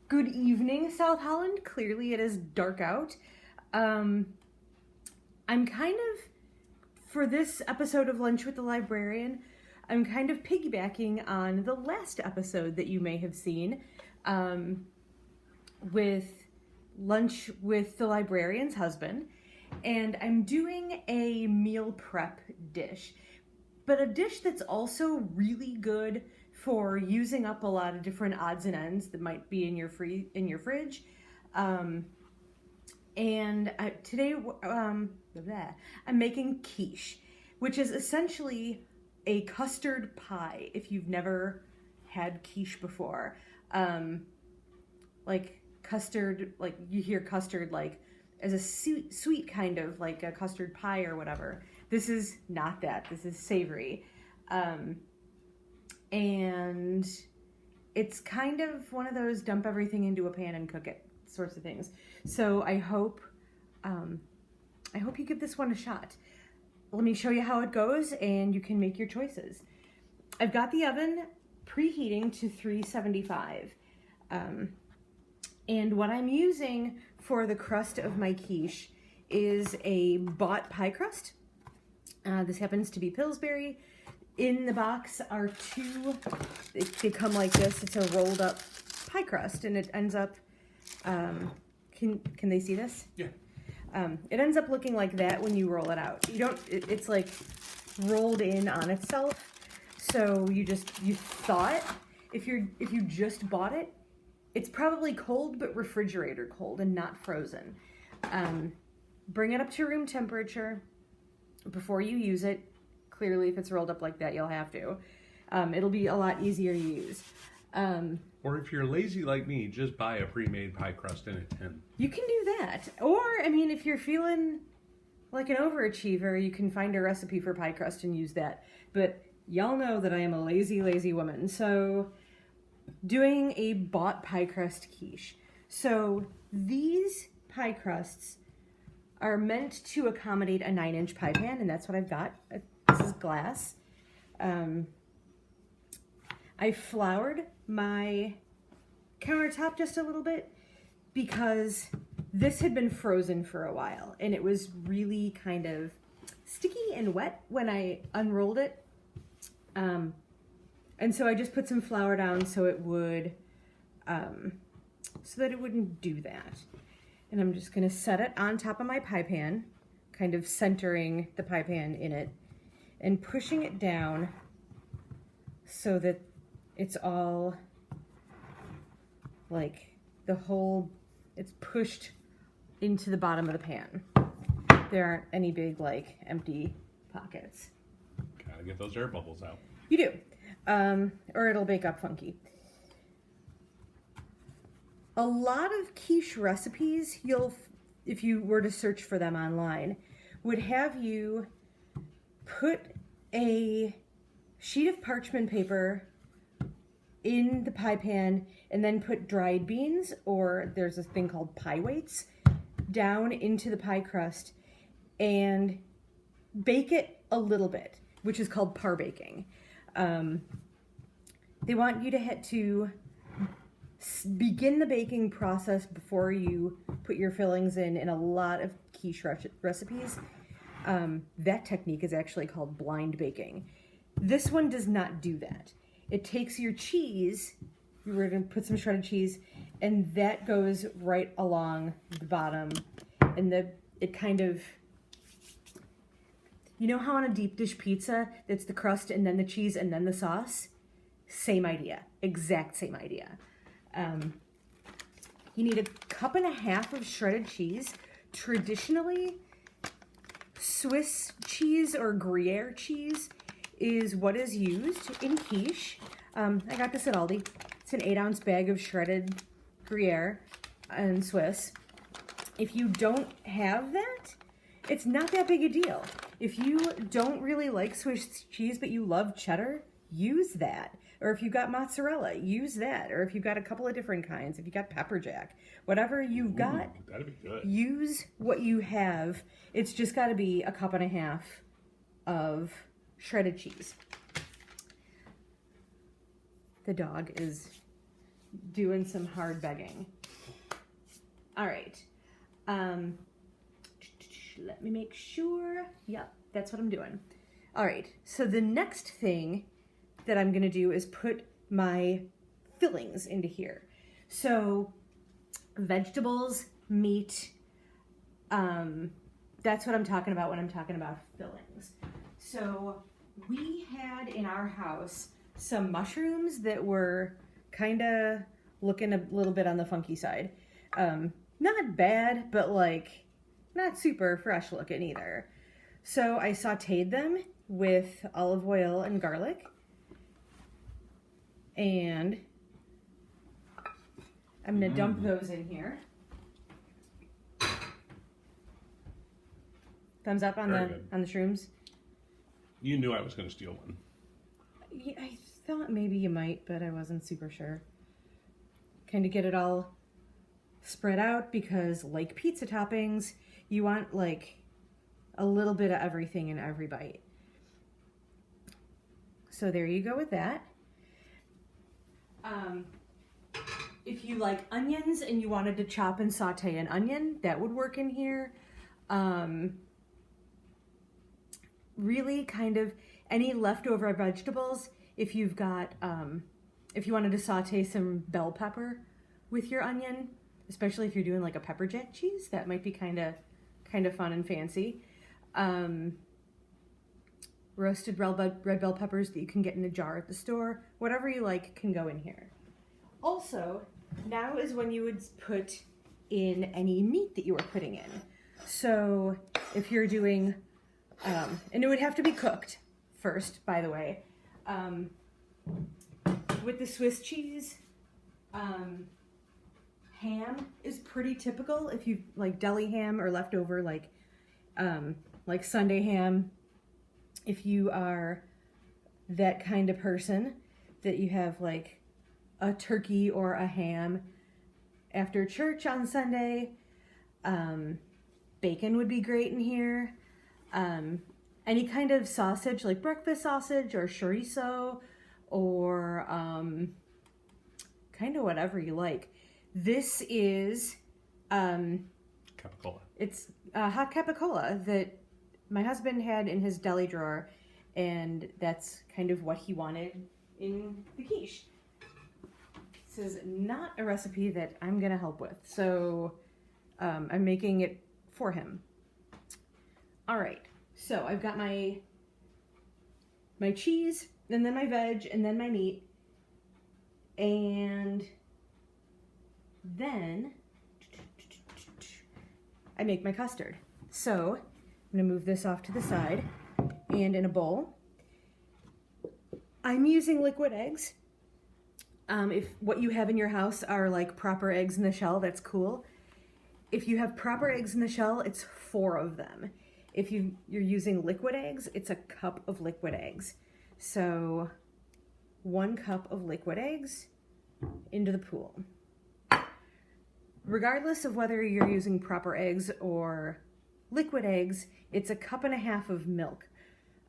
Good evening, South Holland. Clearly it is dark out. I'm kind of, for this episode of Lunch with the Librarian, I'm kind of piggybacking on the last episode that you may have seen with Lunch with the Librarian's husband. And I'm doing a meal prep dish, but a dish that's also really good for using up a lot of different odds and ends that might be in your fridge. Today I'm making quiche, which is essentially a custard pie. If you've never had quiche before, like custard, like you hear custard like as a sweet kind of like a custard pie or whatever. This is not that. This is savory. And it's kind of one of those dump everything into a pan and cook it sorts of things. So I hope you give this one a shot. Let me show you how it goes and you can make your choices. I've got the oven preheating to 375. And what I'm using for the crust of my quiche is a bought pie crust. This happens to be Pillsbury. In the box are two, they come like this. It's a rolled up pie crust and it ends up, can they see this? Yeah. It ends up looking like that when you roll it out. It's like rolled in on itself. So you thaw it. If you just bought it, it's probably cold, but refrigerator cold and not frozen. Bring it up to room temperature before you use it. Clearly, if it's rolled up like that, you'll have to. It'll be a lot easier to use. Or if you're lazy like me, just buy a pre-made pie crust in a tin. You can do that. Or, I mean, if you're feeling like an overachiever, you can find a recipe for pie crust and use that. But y'all know that I am a lazy, lazy woman. So, doing a bought pie crust quiche. So, these pie crusts are meant to accommodate a 9-inch pie pan, and that's what I've got. This is glass. I floured my countertop just a little bit because this had been frozen for a while and it was really kind of sticky and wet when I unrolled it. And so I just put some flour down so it would, so that it wouldn't do that. And I'm just gonna set it on top of my pie pan, kind of centering the pie pan in it and pushing it down so that it's all like it's pushed into the bottom of the pan. There aren't any big like empty pockets. Gotta get those air bubbles out. You do, or it'll bake up funky. A lot of quiche recipes, if you were to search for them online, would have you put a sheet of parchment paper in the pie pan and then put dried beans, or there's a thing called pie weights, down into the pie crust and bake it a little bit, which is called par baking. They want you to begin the baking process before you put your fillings in a lot of quiche recipes. That technique is actually called blind baking. This one does not do that. It takes your cheese, we're going to put some shredded cheese, and that goes right along the bottom. And it kind of, you know how on a deep dish pizza, it's the crust and then the cheese and then the sauce? Same idea, exact same idea. You need 1.5 cups of shredded cheese. Traditionally, Swiss cheese or Gruyere cheese is what is used in quiche. I got this at Aldi. It's an 8-ounce bag of shredded Gruyere and Swiss. If you don't have that, it's not that big a deal. If you don't really like Swiss cheese but you love cheddar, use that. Or if you've got mozzarella, use that. Or if you've got a couple of different kinds, if you've got pepper jack, whatever you've got, that'd be good. Use what you have. It's just got to be 1.5 cups of shredded cheese. The dog is doing some hard begging. All right. Let me make sure. Yep, that's what I'm doing. All right. So the next thing that I'm going to do is put my fillings into here. So vegetables, meat, that's what I'm talking about when I'm talking about fillings. So we had in our house some mushrooms that were kind of looking a little bit on the funky side. Not bad, but like not super fresh looking either. So I sauteed them with olive oil and garlic. And I'm going to dump those in here. Thumbs up on the shrooms. You knew I was going to steal one. Yeah, I thought maybe you might, but I wasn't super sure. Kind of get it all spread out because like pizza toppings, you want like a little bit of everything in every bite. So there you go with that. If you like onions and you wanted to chop and saute an onion, that would work in here. Really kind of any leftover vegetables. If you've got, if you wanted to saute some bell pepper with your onion, especially if you're doing like a pepper jack cheese, that might be kind of fun and fancy. Roasted red bell peppers that you can get in a jar at the store. Whatever you like can go in here. Also, now is when you would put in any meat that you were putting in. So if you're doing, and it would have to be cooked first, by the way. With the Swiss cheese, ham is pretty typical. If you like deli ham or leftover like Sunday ham, if you are that kind of person that you have like a turkey or a ham after church on Sunday, bacon would be great in here. Any kind of sausage like breakfast sausage or chorizo or kind of whatever you like. This is Capicola. It's hot capicola that my husband had in his deli drawer, and that's kind of what he wanted in the quiche. This is not a recipe that I'm gonna help with, so I'm making it for him. All right, so I've got my cheese, and then my veg, and then my meat, and then I make my custard. So I'm gonna move this off to the side, and in a bowl, I'm using liquid eggs. If what you have in your house are like proper eggs in the shell, that's cool. If you have proper eggs in the shell, it's 4 of them. If you're using liquid eggs, it's a cup of liquid eggs. So 1 cup of liquid eggs into the pool. Regardless of whether you're using proper eggs or liquid eggs, it's 1.5 cups of milk.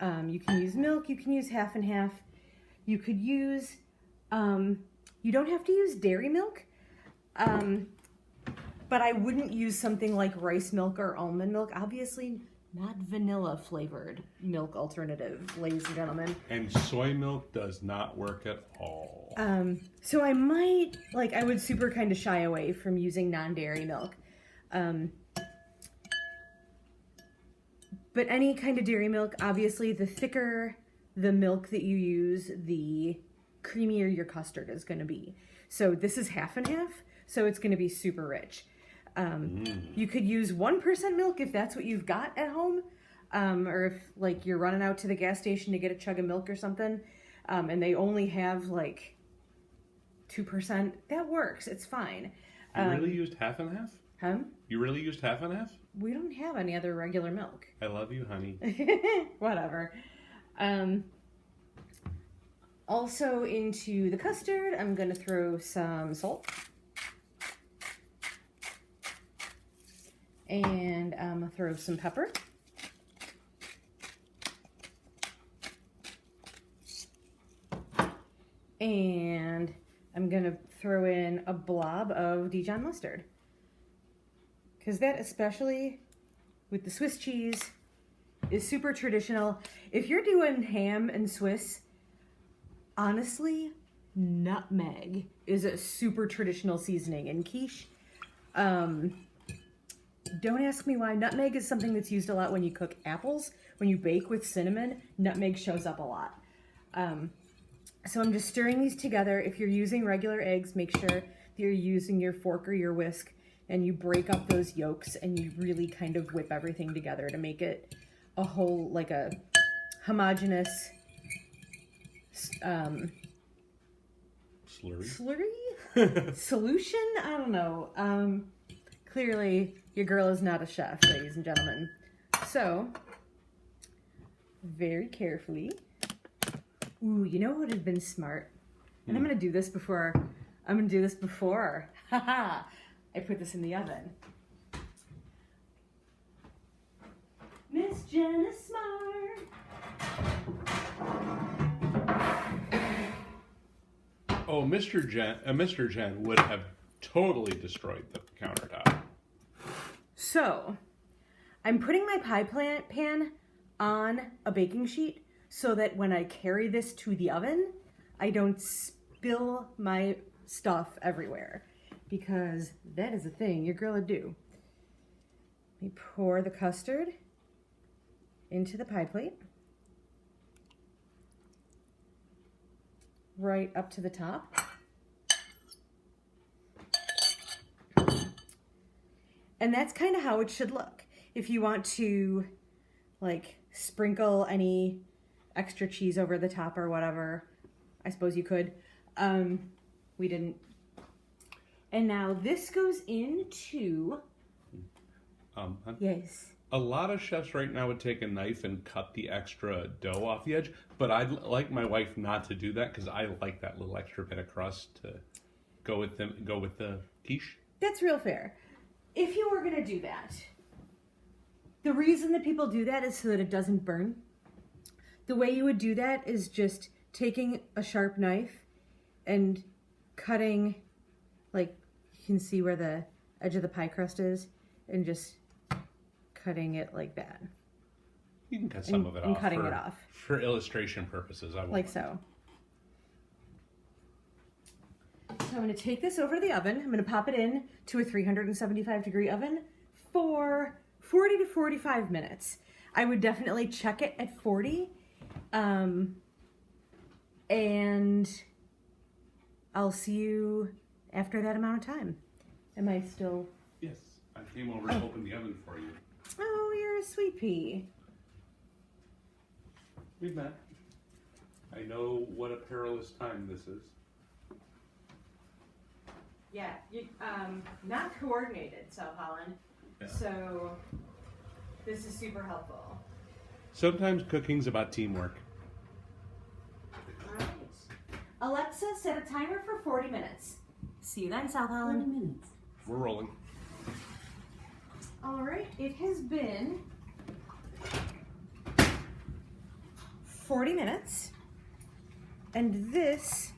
You can use milk, you can use half and half. You could use, you don't have to use dairy milk, but I wouldn't use something like rice milk or almond milk. Obviously not vanilla flavored milk alternative, ladies and gentlemen. And soy milk does not work at all. So I might, like, I would super kind of shy away from using non-dairy milk. But any kind of dairy milk, obviously, the thicker the milk that you use, the creamier your custard is going to be. So this is half and half, so it's going to be super rich. You could use 1% milk if that's what you've got at home, or if like you're running out to the gas station to get a chug of milk or something, and they only have like 2%. That works. It's fine. You really used half and half? Huh? You really used half and half? We don't have any other regular milk. I love you, honey. Whatever. Also into the custard, I'm going to throw some salt. And I'm going to throw some pepper. And I'm going to throw in a blob of Dijon mustard. Because that, especially with the Swiss cheese, is super traditional. If you're doing ham and Swiss, honestly, nutmeg is a super traditional seasoning in quiche. Don't ask me why. Nutmeg is something that's used a lot when you cook apples. When you bake with cinnamon, nutmeg shows up a lot. So I'm just stirring these together. If you're using regular eggs, make sure that you're using your fork or your whisk and you break up those yolks and you really kind of whip everything together to make it a whole, like a homogeneous slurry? Solution? I don't know. Clearly, your girl is not a chef, ladies and gentlemen. So, very carefully. Ooh, you know what would have been smart? And I'm going to do this before. Haha. I put this in the oven. Miss Jen is smart. Oh, Mr. Jen would have totally destroyed the countertop. So, I'm putting my pie pan on a baking sheet so that when I carry this to the oven, I don't spill my stuff everywhere. Because that is a thing your girl would do. Let me pour the custard into the pie plate. Right up to the top. And that's kind of how it should look. If you want to, like, sprinkle any extra cheese over the top or whatever, I suppose you could. We didn't. And now this goes into... yes. A lot of chefs right now would take a knife and cut the extra dough off the edge, but I'd like my wife not to do that because I like that little extra bit of crust to go with the quiche. That's real fair. If you were going to do that, the reason that people do that is so that it doesn't burn. The way you would do that is just taking a sharp knife and cutting, like, you can see where the edge of the pie crust is, and just cutting it like that. You can cut some of it off. And cutting it off. For illustration purposes, I won't. Like so. So I'm going to take this over to the oven. I'm going to pop it in to a 375 degree oven for 40 to 45 minutes. I would definitely check it at 40. And I'll see you after that amount of time. Am I still... Yes, I came over to open the oven for you. Oh, you're a sweet pea. We've met. I know what a perilous time this is. Yeah, you, not coordinated, South Holland. Yeah. So this is super helpful. Sometimes cooking's about teamwork. All right. Alexa, set a timer for 40 minutes. See you then, South Holland. 40 minutes. We're rolling. All right, it has been 40 minutes, and this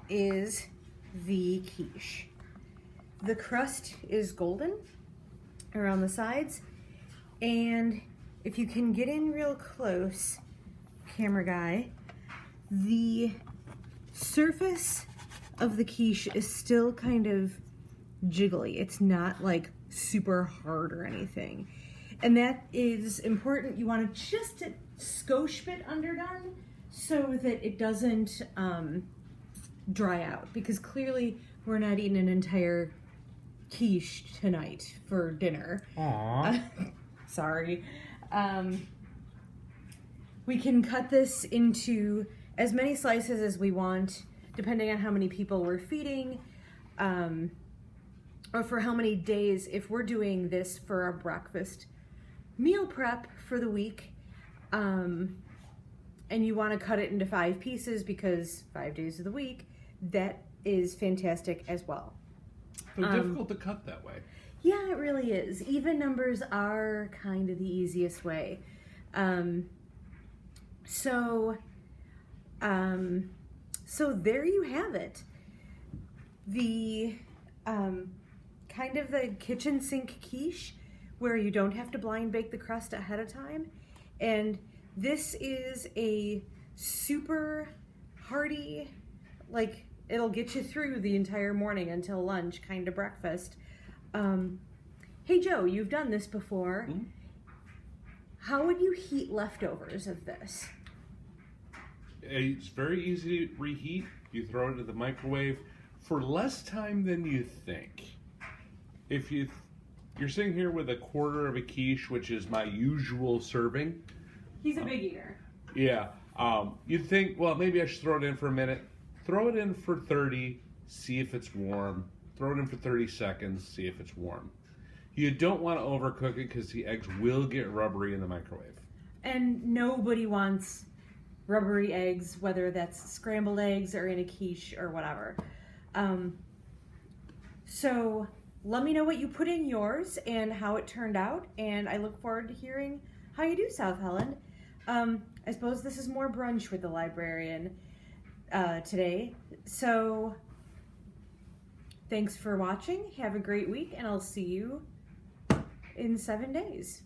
is the quiche. The crust is golden around the sides, and if you can get in real close, camera guy, the surface of the quiche is still kind of jiggly. It's not like super hard or anything. And that is important. You want to just a skosh bit underdone so that it doesn't dry out, because clearly we're not eating an entire quiche tonight for dinner. Aww. Sorry. We can cut this into as many slices as we want, depending on how many people we're feeding, or for how many days. If we're doing this for our breakfast meal prep for the week, and you want to cut it into 5 pieces because 5 days of the week, that is fantastic as well. So difficult to cut that way. Yeah, it really is. Even numbers are kind of the easiest way. So there you have it. the kind of the kitchen sink quiche where you don't have to blind bake the crust ahead of time. And this is a super hearty, like it'll get you through the entire morning until lunch kind of breakfast. Hey Joe, you've done this before. Mm-hmm. How would you heat leftovers of this? It's very easy to reheat. You throw it into the microwave for less time than you think. If you're sitting here with a quarter of a quiche, which is my usual serving. He's a big eater. Yeah. You'd think, well, maybe I should throw it in for a minute. Throw it in for 30, see if it's warm. Throw it in for 30 seconds, see if it's warm. You don't want to overcook it because the eggs will get rubbery in the microwave. And nobody wants rubbery eggs, whether that's scrambled eggs or in a quiche or whatever. So let me know what you put in yours and how it turned out, and I look forward to hearing how you do, South Helen. I suppose this is more brunch with the librarian today. So thanks for watching. Have a great week, and I'll see you in 7 days.